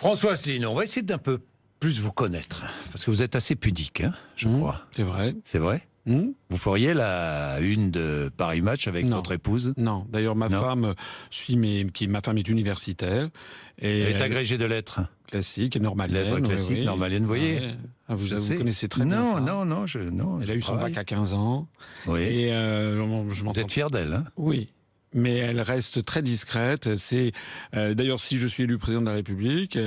François Asselineau, on va essayer d'un peu plus vous connaître, parce que vous êtes assez pudique, hein, je crois. C'est vrai. C'est vrai ? Vous feriez la une de Paris Match avec votre épouse ? Non. D'ailleurs, ma femme est universitaire. Et elle est agrégée de lettres. Classique, normalienne. Lettres classiques, oui. normalienne, vous voyez. Vous connaissez très bien ça. Non. Elle a eu son bac à 15 ans. Oui. Et je m'en Vous êtes fier d'elle, hein ? Oui. Mais elle reste très discrète. C'est d'ailleurs, si je suis élu président de la République,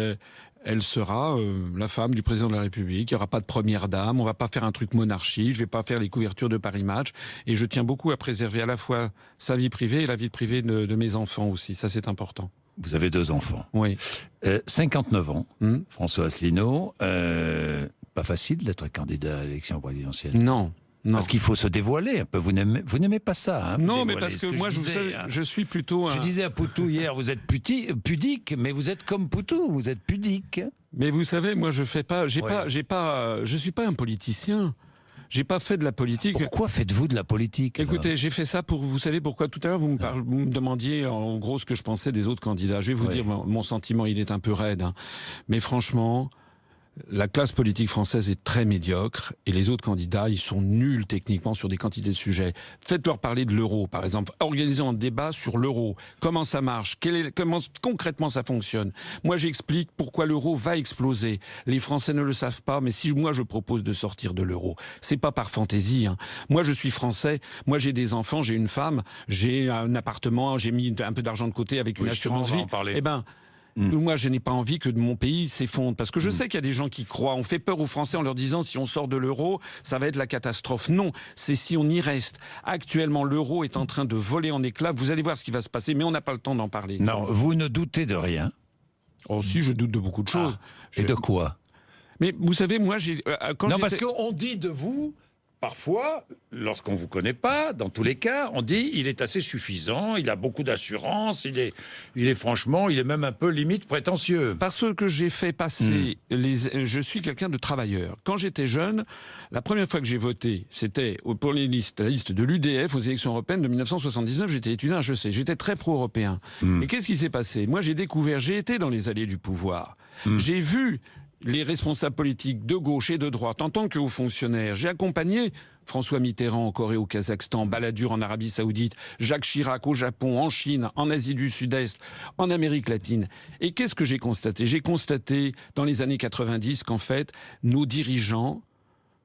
elle sera la femme du président de la République. Il n'y aura pas de première dame. On va pas faire un truc monarchie. Je vais pas faire les couvertures de Paris Match. Et je tiens beaucoup à préserver à la fois sa vie privée et la vie privée de mes enfants aussi. Ça, c'est important. Vous avez 2 enfants. Oui. 59 ans, François Asselineau. Pas facile d'être candidat à l'élection présidentielle. Non. Parce qu'il faut se dévoiler un peu. Vous n'aimez pas ça, hein, non, mais parce que moi, je suis plutôt... Je disais à Poutou hier, vous êtes pudique, mais vous êtes comme Poutou, vous êtes pudique. Mais vous savez, moi, je suis pas un politicien. J'ai pas fait de la politique. Pourquoi faites-vous de la politique ? Écoutez, j'ai fait ça pour... Vous savez pourquoi ? Tout à l'heure, vous me demandiez en gros ce que je pensais des autres candidats. Je vais vous dire, mon sentiment, il est un peu raide. Hein. Mais franchement... La classe politique française est très médiocre et les autres candidats, ils sont nuls techniquement sur des quantités de sujets. Faites-leur parler de l'euro, par exemple. Organisons un débat sur l'euro. Comment ça marche ? Comment concrètement ça fonctionne ? Moi, j'explique pourquoi l'euro va exploser. Les Français ne le savent pas, mais si moi je propose de sortir de l'euro, c'est pas par fantaisie. Hein. Moi, je suis français. Moi, j'ai des enfants, j'ai une femme, j'ai un appartement, j'ai mis un peu d'argent de côté avec une assurance vie. Eh ben. Moi, je n'ai pas envie que mon pays s'effondre. Parce que je sais qu'il y a des gens qui croient. On fait peur aux Français en leur disant si on sort de l'euro, ça va être la catastrophe. Non, c'est si on y reste. Actuellement, l'euro est en train de voler en éclats. Vous allez voir ce qui va se passer, mais on n'a pas le temps d'en parler. Non, vous ne doutez de rien. Oh si, je doute de beaucoup de choses. Et de quoi ? Mais vous savez, moi, parce qu'on dit de vous... Parfois, lorsqu'on ne vous connaît pas, dans tous les cas, on dit il est assez suffisant, il a beaucoup d'assurance, il est franchement, il est même un peu limite prétentieux. Parce que j'ai fait passer, je suis quelqu'un de travailleur. Quand j'étais jeune, la première fois que j'ai voté, c'était pour la liste de l'UDF aux élections européennes de 1979, j'étais étudiant à HEC, j'étais très pro-européen. Et qu'est-ce qui s'est passé ? Moi, j'ai été dans les allées du pouvoir. J'ai vu les responsables politiques de gauche et de droite, en tant que hauts fonctionnaires. J'ai accompagné François Mitterrand en Corée, au Kazakhstan, Balladur en Arabie Saoudite, Jacques Chirac au Japon, en Chine, en Asie du Sud-Est, en Amérique latine. Et qu'est-ce que j'ai constaté ? J'ai constaté dans les années 90 qu'en fait, nos dirigeants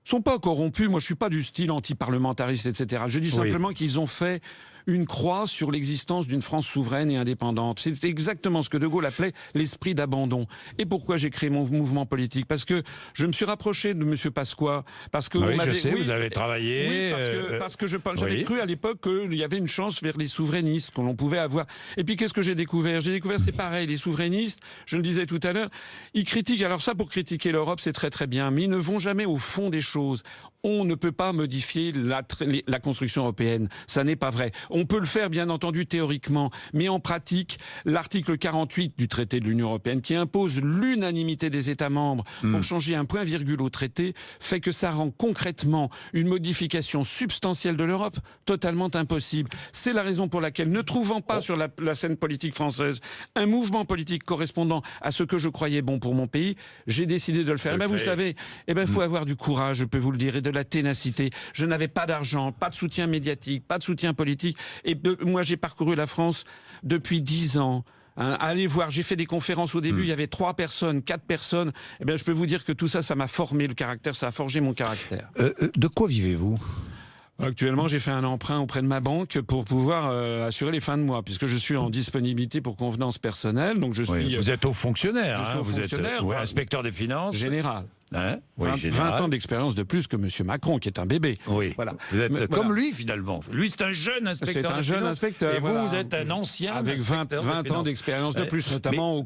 sont pas corrompus. Moi, je suis pas du style anti-parlementariste, etc. Je dis simplement qu'ils ont fait une croix sur l'existence d'une France souveraine et indépendante. C'est exactement ce que De Gaulle appelait l'esprit d'abandon. Et pourquoi j'ai créé mon mouvement politique ? Parce que je me suis rapproché de M. Pasqua. Parce que vous avez travaillé... parce que j'avais cru à l'époque qu'il y avait une chance vers les souverainistes, qu'on pouvait avoir. Et puis qu'est-ce que j'ai découvert ? J'ai découvert, c'est pareil, les souverainistes, je le disais tout à l'heure, ils critiquent. Alors ça, pour critiquer l'Europe, c'est très très bien, mais ils ne vont jamais au fond des choses. On ne peut pas modifier la construction européenne. Ça n'est pas vrai. On peut le faire, bien entendu, théoriquement. Mais en pratique, l'article 48 du traité de l'Union européenne, qui impose l'unanimité des États membres pour changer un point-virgule au traité, fait que ça rend concrètement une modification substantielle de l'Europe totalement impossible. C'est la raison pour laquelle, ne trouvant pas sur la scène politique française un mouvement politique correspondant à ce que je croyais bon pour mon pays, j'ai décidé de le faire. Vous savez, il faut avoir du courage, je peux vous le dire, et de la ténacité. Je n'avais pas d'argent, pas de soutien médiatique, pas de soutien politique. Et moi, j'ai parcouru la France depuis 10 ans. Allez voir, j'ai fait des conférences au début, il y avait 3 personnes, 4 personnes. Je peux vous dire que tout ça, ça m'a formé le caractère, ça a forgé mon caractère. De quoi vivez-vous ? Actuellement, j'ai fait un emprunt auprès de ma banque pour pouvoir assurer les fins de mois, puisque je suis en disponibilité pour convenance personnelle. Donc vous êtes haut fonctionnaire, je suis haut fonctionnaire, êtes inspecteur des finances. Général. Hein 20 ans d'expérience de plus que M. Macron, qui est un bébé. Oui. Voilà. Vous êtes comme lui, finalement. Lui, c'est un jeune inspecteur. C'est un jeune inspecteur. Et vous êtes un ancien avec 20 ans d'expérience de plus, notamment au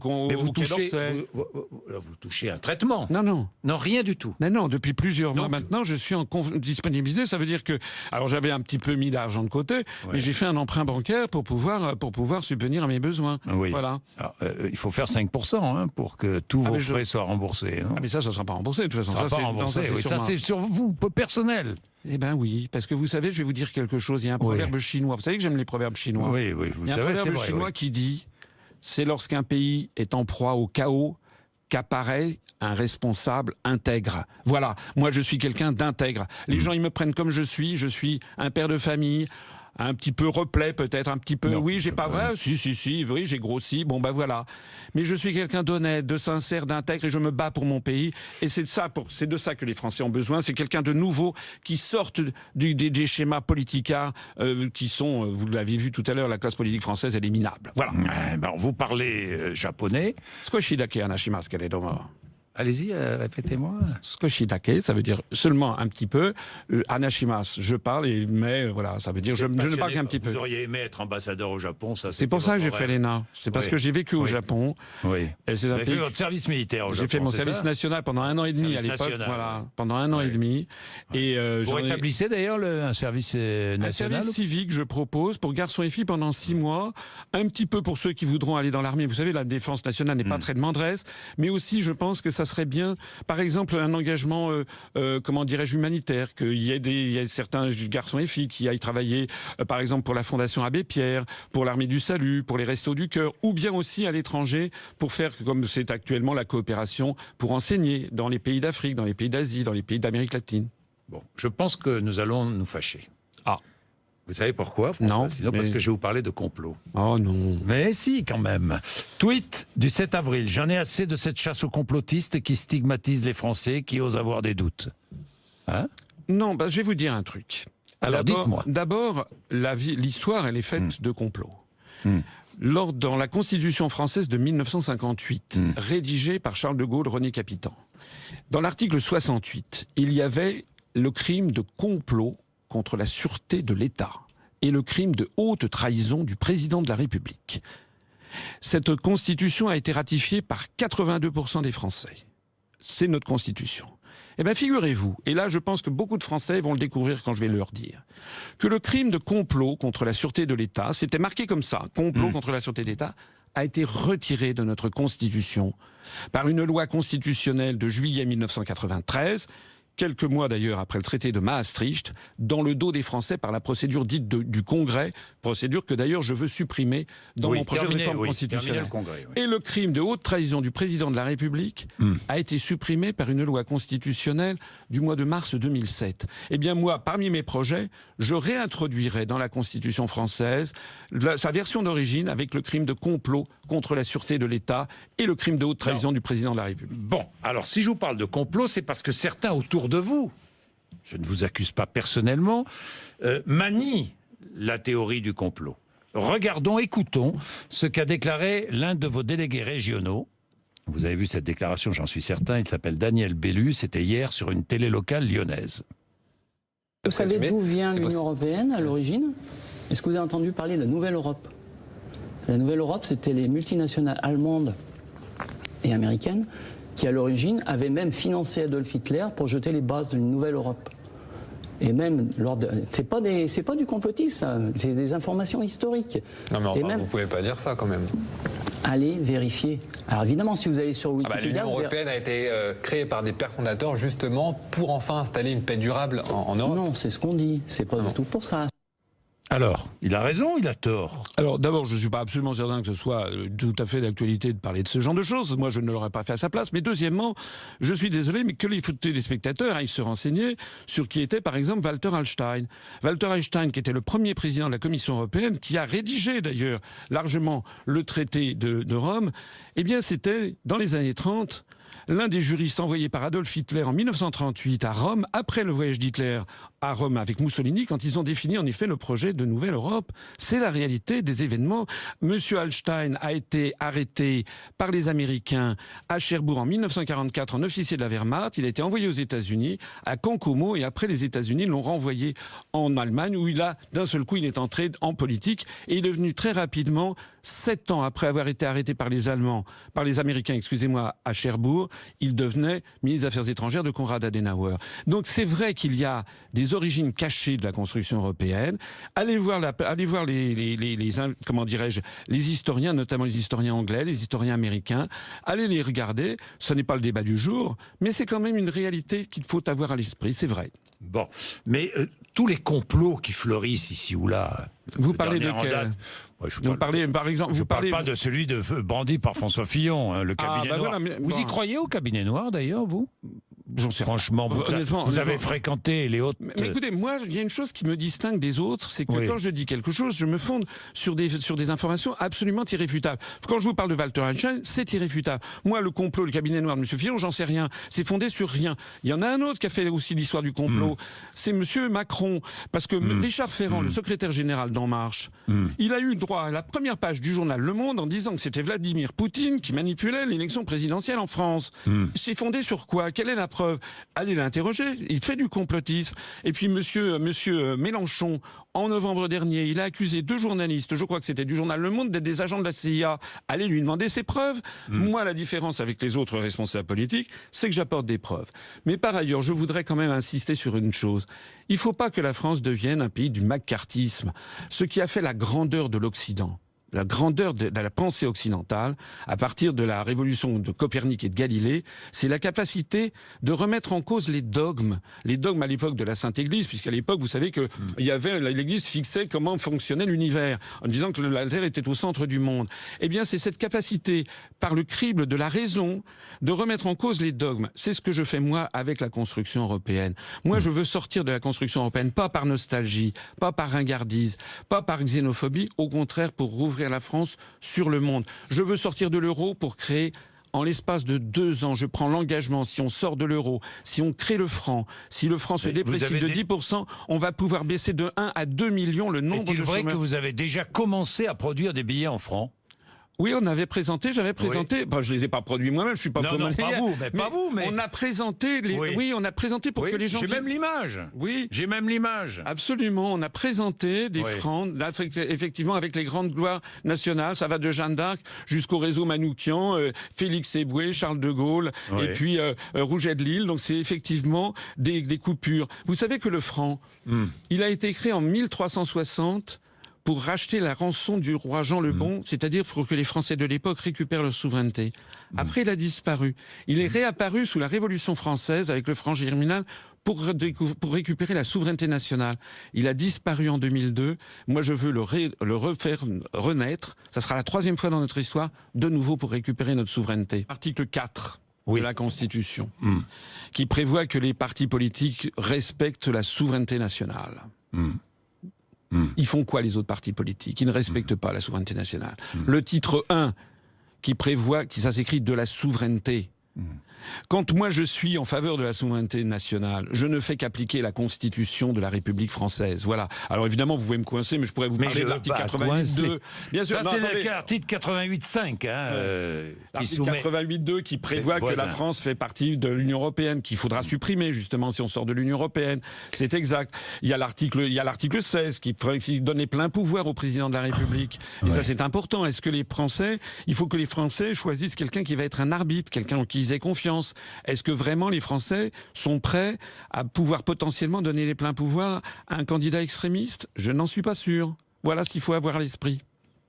Quai d'Orsay. Vous touchez un traitement. Non, rien du tout. Mais non, depuis plusieurs mois maintenant, je suis en disponibilité. Ça veut dire que... Alors, j'avais un petit peu mis d'argent de côté, mais j'ai fait un emprunt bancaire pour pouvoir subvenir à mes besoins. Oui. Voilà. Alors, il faut faire 5% pour que tous vos frais soient remboursés. Mais ça ne sera pas remboursé. De toute façon, ça c'est sur vous, personnel. Eh bien oui, parce que vous savez, je vais vous dire quelque chose. Il y a un proverbe chinois. Vous savez que j'aime les proverbes chinois. Oui, vous savez, il y a un proverbe chinois qui dit, c'est lorsqu'un pays est en proie au chaos qu'apparaît un responsable intègre. Voilà, moi je suis quelqu'un d'intègre. Les gens, ils me prennent comme je suis un père de famille, un petit peu replet peut-être, un petit peu, non, oui, j'ai pas, ouais, si, oui, j'ai grossi, bon, voilà. Mais je suis quelqu'un d'honnête, de sincère, d'intègre, et je me bats pour mon pays, et c'est de ça que les Français ont besoin, c'est quelqu'un de nouveau qui sorte des schémas politicards qui sont, vous l'avez vu tout à l'heure, la classe politique française, elle est minable. Voilà. Vous parlez japonais. Skoshidake anashimasu keredomo. Allez-y, répétez-moi. Skoshidake, ça veut dire seulement un petit peu. Anashimas, je parle, mais voilà, ça veut dire je ne parle qu'un petit peu. Vous auriez aimé être ambassadeur au Japon, ça. C'est pour ça que j'ai fait l'ENA. C'est parce que j'ai vécu au Japon. Oui. Et c'est vous avez fait votre service militaire au Japon. J'ai fait mon service national pendant 1 an et demi à l'époque. Voilà, pendant 1 an et demi. Et vous rétablissez d'ailleurs un service national. Un service civique, je propose, pour garçons et filles pendant 6 mois. Un petit peu pour ceux qui voudront aller dans l'armée. Vous savez, la défense nationale n'est pas très demanderesse. Mais aussi, je pense que ça serait bien, par exemple, un engagement, comment dirais-je, humanitaire, qu'il y ait certains garçons et filles qui aillent travailler, par exemple, pour la Fondation Abbé Pierre, pour l'Armée du Salut, pour les Restos du Cœur, ou bien aussi à l'étranger, pour faire, comme c'est actuellement la coopération, pour enseigner dans les pays d'Afrique, dans les pays d'Asie, dans les pays d'Amérique latine. Bon, je pense que nous allons nous fâcher. Ah. Vous savez pourquoi, François? Non. Sinon, parce que je vais vous parler de complot. Oh non. Mais si, quand même. Tweet du 7 avril. J'en ai assez de cette chasse aux complotistes qui stigmatisent les Français, qui osent avoir des doutes. Hein? Non, je vais vous dire un truc. Alors dites-moi. D'abord, l'histoire, elle est faite de complots. Dans la Constitution française de 1958, rédigée par Charles de Gaulle, René Capitan, dans l'article 68, il y avait le crime de complot contre la sûreté de l'État et le crime de haute trahison du président de la République. Cette constitution a été ratifiée par 82% des Français. C'est notre constitution. Eh bien, figurez-vous, et là je pense que beaucoup de Français vont le découvrir quand je vais leur dire, que le crime de complot contre la sûreté de l'État, c'était marqué comme ça, complot contre la sûreté de l'État, a été retiré de notre constitution par une loi constitutionnelle de juillet 1993, quelques mois d'ailleurs après le traité de Maastricht, dans le dos des Français par la procédure dite du Congrès, procédure que d'ailleurs je veux supprimer dans mon projet de réforme constitutionnelle. Et le crime de haute trahison du président de la République a été supprimé par une loi constitutionnelle du mois de mars 2007. Eh bien moi, parmi mes projets, je réintroduirai dans la Constitution française sa version d'origine avec le crime de complot contre la sûreté de l'État et le crime de haute trahison du président de la République. Bon, alors si je vous parle de complot, c'est parce que certains autour de vous, je ne vous accuse pas personnellement, manient la théorie du complot. Regardons, écoutons ce qu'a déclaré l'un de vos délégués régionaux. Vous avez vu cette déclaration, j'en suis certain, il s'appelle Daniel Bellu, c'était hier sur une télé locale lyonnaise. Vous savez d'où vient l'Union européenne à l'origine? Est-ce que vous avez entendu parler de la Nouvelle Europe? La Nouvelle Europe, c'était les multinationales allemandes et américaines qui, à l'origine, avaient même financé Adolf Hitler pour jeter les bases d'une Nouvelle Europe. Et même, c'est pas du complotisme, c'est des informations historiques. Non mais enfin, vous pouvez pas dire ça quand même. Allez vérifier. Alors évidemment, si vous allez sur Wikipédia... L'Union européenne a été créée par des pères fondateurs justement pour enfin installer une paix durable en Europe. Non, c'est ce qu'on dit, c'est pas du tout pour ça. Alors, il a raison, il a tort. Alors d'abord, je ne suis pas absolument certain que ce soit tout à fait d'actualité de parler de ce genre de choses. Moi, je ne l'aurais pas fait à sa place. Mais deuxièmement, je suis désolé, mais que les téléspectateurs aillent se renseigner sur qui était, par exemple, Walter Hallstein. Walter Hallstein, qui était le premier président de la Commission européenne, qui a rédigé d'ailleurs largement le traité de Rome, eh bien c'était, dans les années 30... l'un des juristes envoyés par Adolf Hitler en 1938 à Rome, après le voyage d'Hitler à Rome avec Mussolini, quand ils ont défini en effet le projet de Nouvelle Europe. C'est la réalité des événements. Monsieur Hallstein a été arrêté par les Américains à Cherbourg en 1944 en officier de la Wehrmacht. Il a été envoyé aux États-Unis, à Cancomo, et après les États-Unis l'ont renvoyé en Allemagne, où d'un seul coup, il est entré en politique et il est devenu très rapidement, 7 ans après avoir été arrêté par les Américains, excusez-moi, à Cherbourg, il devenait ministre des Affaires étrangères de Konrad Adenauer. Donc c'est vrai qu'il y a des origines cachées de la construction européenne. Allez voir comment dirais-je, les historiens, notamment les historiens anglais, les historiens américains. Allez les regarder. Ce n'est pas le débat du jour, mais c'est quand même une réalité qu'il faut avoir à l'esprit. C'est vrai. Bon, mais tous les complots qui fleurissent ici ou là. Vous parlez de quel? Ouais, Vous parlez, par exemple, je vous parle parlez pas de celui de brandi par François Fillon, hein, le cabinet noir. Voilà, mais, vous y croyez au cabinet noir d'ailleurs, vous? J'en sais Franchement, vous avez fréquenté les autres. Mais écoutez, moi, il y a une chose qui me distingue des autres, c'est que quand je dis quelque chose, je me fonde sur des informations absolument irréfutables. Quand je vous parle de Walter Einstein, c'est irréfutable. Moi, le complot, le cabinet noir de M. Fillon, j'en sais rien. C'est fondé sur rien. Il y en a un autre qui a fait aussi l'histoire du complot. C'est M. Macron. Parce que Richard Ferrand, le secrétaire général d'En Marche, il a eu droit à la première page du journal Le Monde en disant que c'était Vladimir Poutine qui manipulait l'élection présidentielle en France. C'est fondé sur quoi? Quelle est la preuve? Allez l'interroger, il fait du complotisme. Et puis monsieur Mélenchon, en novembre dernier, il a accusé 2 journalistes, je crois que c'était du journal Le Monde, d'être des agents de la CIA. Allez lui demander ses preuves. Moi, la différence avec les autres responsables politiques, c'est que j'apporte des preuves. Mais par ailleurs, je voudrais quand même insister sur une chose. Il ne faut pas que la France devienne un pays du maccarthisme, ce qui a fait la grandeur de l'Occident. La grandeur de la pensée occidentale, à partir de la révolution de Copernic et de Galilée, c'est la capacité de remettre en cause les dogmes. Les dogmes à l'époque de la Sainte Église, puisqu'à l'époque, vous savez que l'Église fixait comment fonctionnait l'univers, en disant que la Terre était au centre du monde. Eh bien, c'est cette capacité, par le crible de la raison, de remettre en cause les dogmes. C'est ce que je fais, moi, avec la construction européenne. Moi, je veux sortir de la construction européenne, pas par nostalgie, pas par ringardise, pas par xénophobie, au contraire, pour rouvrir la France sur le monde. Je veux sortir de l'euro pour créer, en l'espace de 2 ans, je prends l'engagement, si on sort de l'euro, si on crée le franc, si le franc se déprécie de 10%, on va pouvoir baisser de 1 à 2 millions le nombre de chômeurs. Est-il vrai que vous avez déjà commencé à produire des billets en francs? Oui, j'avais présenté. Bon, je les ai pas produits moi-même, je suis pas non, pas vous, mais on a présenté on a présenté pour que les gens. J'ai même l'image. Oui, j'ai même l'image. Absolument, on a présenté des francs, effectivement, avec les grandes gloires nationales. Ça va de Jeanne d'Arc jusqu'au réseau Manoukian, Félix Éboué, Charles de Gaulle, et puis Rouget de Lille. Donc c'est effectivement des coupures. Vous savez que le franc, il a été créé en 1360. Pour racheter la rançon du roi Jean le Bon, c'est-à-dire pour que les Français de l'époque récupèrent leur souveraineté. Après, il a disparu. Il est réapparu sous la Révolution française avec le franc germinal pour récupérer la souveraineté nationale. Il a disparu en 2002. Moi, je veux le refaire renaître. Ça sera la 3e fois dans notre histoire, de nouveau pour récupérer notre souveraineté. Article 4 de la Constitution, qui prévoit que les partis politiques respectent la souveraineté nationale. Ils font quoi, les autres partis politiques? Ils ne respectent pas la souveraineté nationale. Le titre 1, qui prévoit, ça s'écrit de la souveraineté. Quand moi je suis en faveur de la souveraineté nationale, je ne fais qu'appliquer la Constitution de la République française. Voilà. Alors évidemment, vous pouvez me coincer, mais je pourrais vous parler de l'article 88.2. Bien sûr, ça, c'est l'article 88.5. L'article 88.2 qui prévoit que la France fait partie de l'Union européenne, qu'il faudra supprimer justement si on sort de l'Union européenne. C'est exact. Il y a l'article 16 qui donne les pleins pouvoirs au président de la République. Et ça, c'est important. Est-ce que il faut que les Français choisissent quelqu'un qui va être un arbitre, quelqu'un en qui ils aient confiance. Est-ce que vraiment les Français sont prêts à pouvoir potentiellement donner les pleins pouvoirs à un candidat extrémiste? Je n'en suis pas sûr. Voilà ce qu'il faut avoir à l'esprit.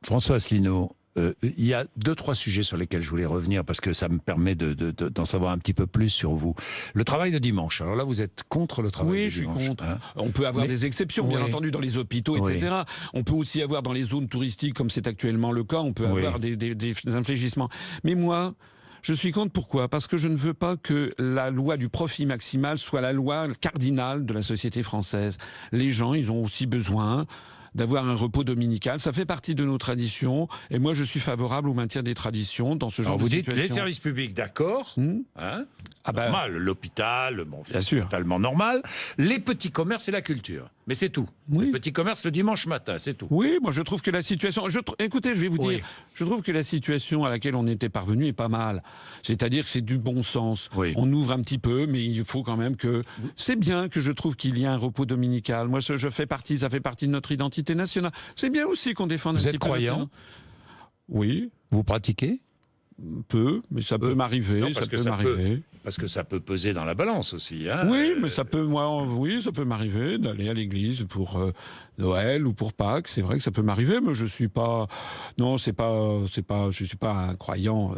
François Asselineau, il y a 2-3 sujets sur lesquels je voulais revenir parce que ça me permet d'en savoir un petit peu plus sur vous. Le travail le dimanche. Alors là, vous êtes contre le travail le dimanche. Oui, je suis contre. On peut avoir des exceptions, bien entendu, dans les hôpitaux, etc. On peut aussi avoir dans les zones touristiques, comme c'est actuellement le cas, on peut avoir des inflégissements. Mais moi, je suis contre. Pourquoi? Parce que je ne veux pas que la loi du profit maximal soit la loi cardinale de la société française. Les gens, ils ont aussi besoin d'avoir un repos dominical. Ça fait partie de nos traditions. Et moi, je suis favorable au maintien des traditions dans ce genre de situation. Vous dites les services publics, d'accord. Normal. L'hôpital, bien sûr, totalement normal. Les petits commerces et la culture. Mais c'est tout. Les petits commerces le dimanche matin, c'est tout. Oui, moi je trouve que la situation... Écoutez, je vais vous dire, je trouve que la situation à laquelle on était parvenu est pas mal. C'est-à-dire que c'est du bon sens. On ouvre un petit peu, mais il faut quand même que... C'est bien que je trouve qu'il y a un repos dominical. Moi, ça fait partie de notre identité nationale. C'est bien aussi qu'on défende un petit peu... Vous êtes croyant? Oui. Vous pratiquez? Peu, mais ça peut m'arriver. Parce que ça peut peser dans la balance aussi. Oui, mais ça peut m'arriver d'aller à l'église pour Noël ou pour Pâques. C'est vrai que ça peut m'arriver, mais je suis pas. Non, je suis pas un croyant.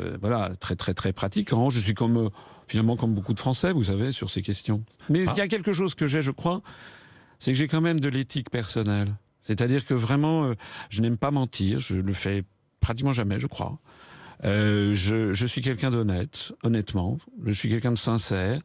Très très très pratiquant. Je suis finalement comme beaucoup de Français, vous savez, sur ces questions. Mais il y a quelque chose que je crois, c'est que j'ai quand même de l'éthique personnelle. C'est-à-dire que vraiment, je n'aime pas mentir, je le fais pratiquement jamais, je crois. Je suis quelqu'un d'honnête, honnêtement. Je suis quelqu'un de sincère.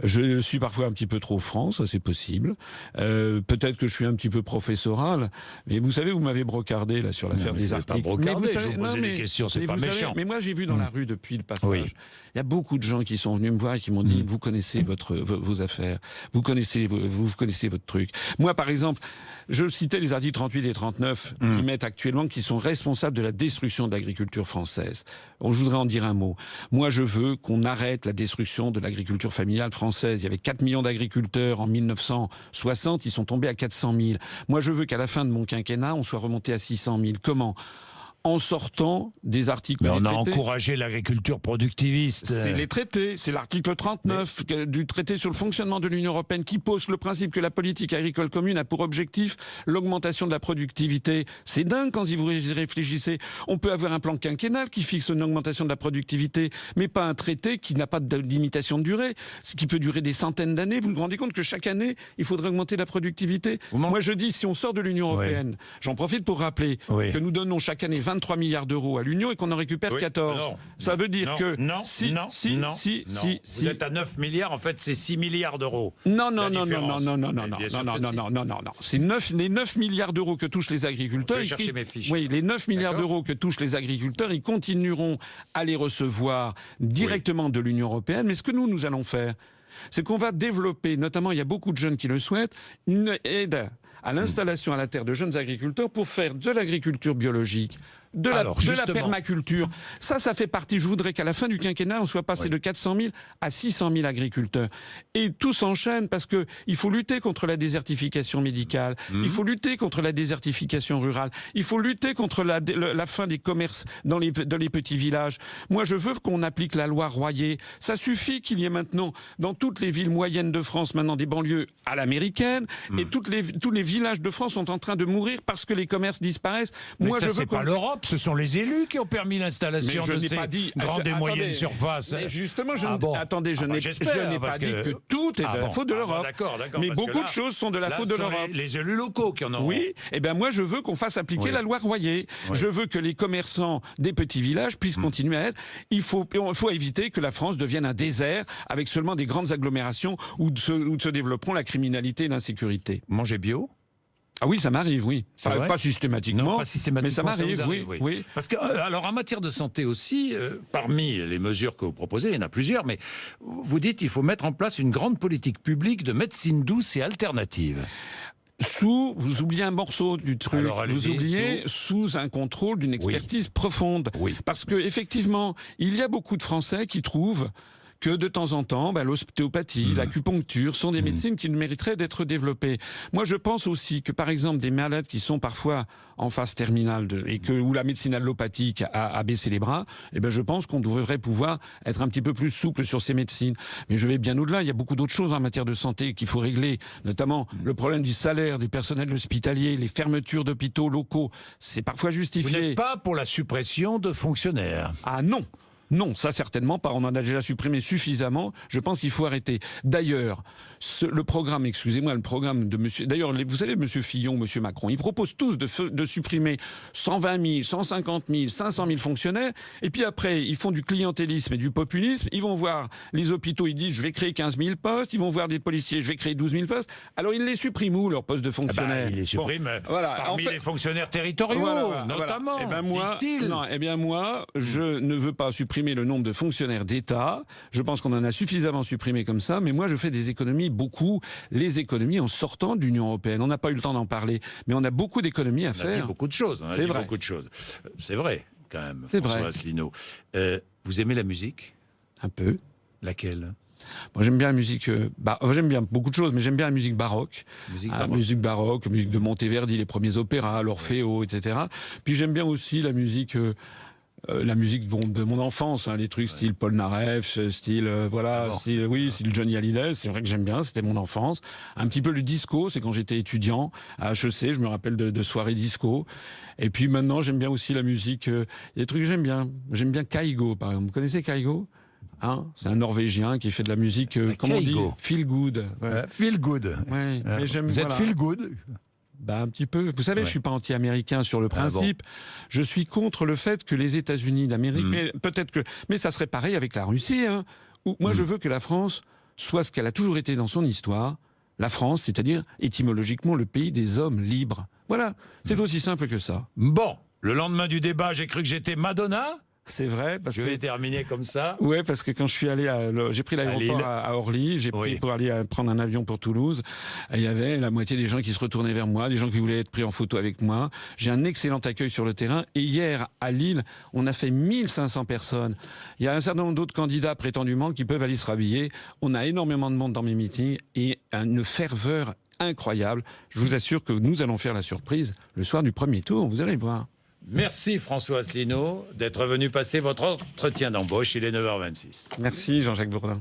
Je suis parfois un petit peu trop franc, ça c'est possible. Peut-être que je suis un petit peu professoral. Mais vous savez, vous m'avez brocardé là sur l'affaire des articles. Mais vous savez, je vous posais des questions, c'est pas méchant. Mais moi j'ai vu dans la rue depuis le passage, il y a beaucoup de gens qui sont venus me voir et qui m'ont dit vous connaissez vos affaires, vous connaissez votre truc. Moi par exemple, je citais les articles 38 et 39 qui mettent actuellement, qui sont responsables de la destruction de l'agriculture française. Je voudrais en dire un mot. Moi, je veux qu'on arrête la destruction de l'agriculture familiale française. Il y avait 4 millions d'agriculteurs en 1960, ils sont tombés à 400 000. Moi, je veux qu'à la fin de mon quinquennat, on soit remonté à 600 000. Comment ? En sortant des articles. Mais on a encouragé l'agriculture productiviste. C'est les traités, c'est l'article 39 du traité sur le fonctionnement de l'Union européenne qui pose le principe que la politique agricole commune a pour objectif l'augmentation de la productivité. C'est dingue quand vous y réfléchissez. On peut avoir un plan quinquennal qui fixe une augmentation de la productivité, mais pas un traité qui n'a pas de limitation de durée, ce qui peut durer des centaines d'années. Vous vous rendez compte que chaque année, il faudrait augmenter la productivité ? Moi, je dis, si on sort de l'Union européenne, j'en profite pour rappeler que nous donnons chaque année 23 milliards d'euros à l'Union et qu'on en récupère 14. Non, ça veut dire que... Si, vous êtes à 9 milliards, en fait, c'est 6 milliards d'euros. Non. C'est les 9 milliards d'euros que touchent les agriculteurs. Je vais chercher mes fiches. Oui, les 9 milliards d'euros que touchent les agriculteurs, ils continueront à les recevoir directement de l'Union européenne. Mais ce que nous allons faire, c'est qu'on va développer, notamment il y a beaucoup de jeunes qui le souhaitent, une aide à l'installation à la terre de jeunes agriculteurs pour faire de l'agriculture biologique, de la permaculture. Ça fait partie. Je voudrais qu'à la fin du quinquennat, on soit passé de 400 000 à 600 000 agriculteurs. Et tout s'enchaîne parce que il faut lutter contre la désertification médicale. Il faut lutter contre la désertification rurale. Il faut lutter contre la fin des commerces dans les petits villages. Moi, je veux qu'on applique la loi Royer. Ça suffit qu'il y ait maintenant, dans toutes les villes moyennes de France, maintenant des banlieues à l'américaine. Et tous les villages de France sont en train de mourir parce que les commerces disparaissent. Moi, je veux pas l'Europe. Ce sont les élus qui ont permis l'installation de ces grandes et moyennes surfaces. Mais justement, je n'ai pas dit que tout est de la faute de l'Europe. Mais beaucoup de choses sont de la faute de l'Europe. Les élus locaux qui en ont. Oui, et bien moi je veux qu'on fasse appliquer la loi Royer. Je veux que les commerçants des petits villages puissent continuer à être. Il faut éviter que la France devienne un désert avec seulement des grandes agglomérations où se développeront la criminalité et l'insécurité. Manger bio ? Ah oui, ça m'arrive, oui. Ça n'arrive pas systématiquement, mais ça m'arrive, oui. Parce que, alors, en matière de santé aussi, parmi les mesures que vous proposez, il y en a plusieurs, mais vous dites qu'il faut mettre en place une grande politique publique de médecine douce et alternative. Vous oubliez un morceau du truc. Alors, vous oubliez sous un contrôle d'une expertise profonde. Oui. Parce que effectivement, il y a beaucoup de Français qui trouvent que de temps en temps, l'ostéopathie, l'acupuncture sont des médecines qui mériteraient d'être développées. Moi, je pense aussi que, par exemple, des malades qui sont parfois en phase terminale où la médecine allopathique a baissé les bras, je pense qu'on devrait pouvoir être un petit peu plus souple sur ces médecines. Mais je vais bien au-delà. Il y a beaucoup d'autres choses en matière de santé qu'il faut régler, notamment le problème du salaire des personnels hospitaliers, les fermetures d'hôpitaux locaux. C'est parfois justifié. Vous n'êtes pas pour la suppression de fonctionnaires ? Ah non. Non, ça certainement pas. On en a déjà supprimé suffisamment. Je pense qu'il faut arrêter. D'ailleurs, le programme de monsieur... D'ailleurs, vous savez, monsieur Fillon, monsieur Macron, ils proposent tous de supprimer 120 000, 150 000, 500 000 fonctionnaires. Et puis après, ils font du clientélisme et du populisme. Ils vont voir les hôpitaux, ils disent, je vais créer 15 000 postes. Ils vont voir des policiers, je vais créer 12 000 postes. Alors, ils les suppriment où, leurs postes de fonctionnaires ? Ils les suppriment parmi les fonctionnaires territoriaux, notamment, disent-ils. Moi, je ne veux pas supprimer le nombre de fonctionnaires d'État. Je pense qu'on en a suffisamment supprimé comme ça, mais moi je fais des économies, les économies en sortant de l'Union européenne. On n'a pas eu le temps d'en parler, mais on a beaucoup d'économies à faire. On a dit beaucoup de choses. C'est vrai. Beaucoup de choses. C'est vrai, quand même, c'est François vrai. Asselineau. Vous aimez la musique ? Un peu. Laquelle ? Moi, j'aime bien la musique... j'aime bien beaucoup de choses, mais j'aime bien la musique baroque. Musique baroque, musique de Monteverdi, les premiers opéras, l'Orfeo, etc. Puis j'aime bien aussi la musique de mon enfance, les trucs style Paul Naref, style Johnny Hallyday, c'est vrai que j'aime bien, c'était mon enfance. Un petit peu le disco, c'est quand j'étais étudiant à HEC, je me rappelle de soirées disco. Et puis maintenant, j'aime bien aussi la musique, il y a des trucs que j'aime bien. J'aime bien Kygo, par exemple. Vous connaissez Kygo ? C'est un Norvégien qui fait de la musique, comment on dit ? Feel good. Feel good. Ouais, mais vous êtes feel good ? Un petit peu. Vous savez, je suis pas anti-américain sur le principe. Je suis contre le fait que les États-Unis d'Amérique, mais ça serait pareil avec la Russie. Hein, où moi, je veux que la France soit ce qu'elle a toujours été dans son histoire. La France, c'est-à-dire étymologiquement le pays des hommes libres. Voilà, c'est aussi simple que ça. Bon, le lendemain du débat, j'ai cru que j'étais Madonna. C'est vrai, parce je vais terminer comme ça. Ouais, parce que quand je suis allé j'ai pris l'aéroport à Orly, j'ai pris pour aller prendre un avion pour Toulouse. Et il y avait la moitié des gens qui se retournaient vers moi, des gens qui voulaient être pris en photo avec moi. J'ai un excellent accueil sur le terrain. Et hier, à Lille, on a fait 1500 personnes. Il y a un certain nombre d'autres candidats prétendument qui peuvent aller se rhabiller. On a énormément de monde dans mes meetings et une ferveur incroyable. Je vous assure que nous allons faire la surprise le soir du premier tour. Vous allez voir. Merci François Asselineau d'être venu passer votre entretien d'embauche. Il est 9h26. Merci Jean-Jacques Bourdin.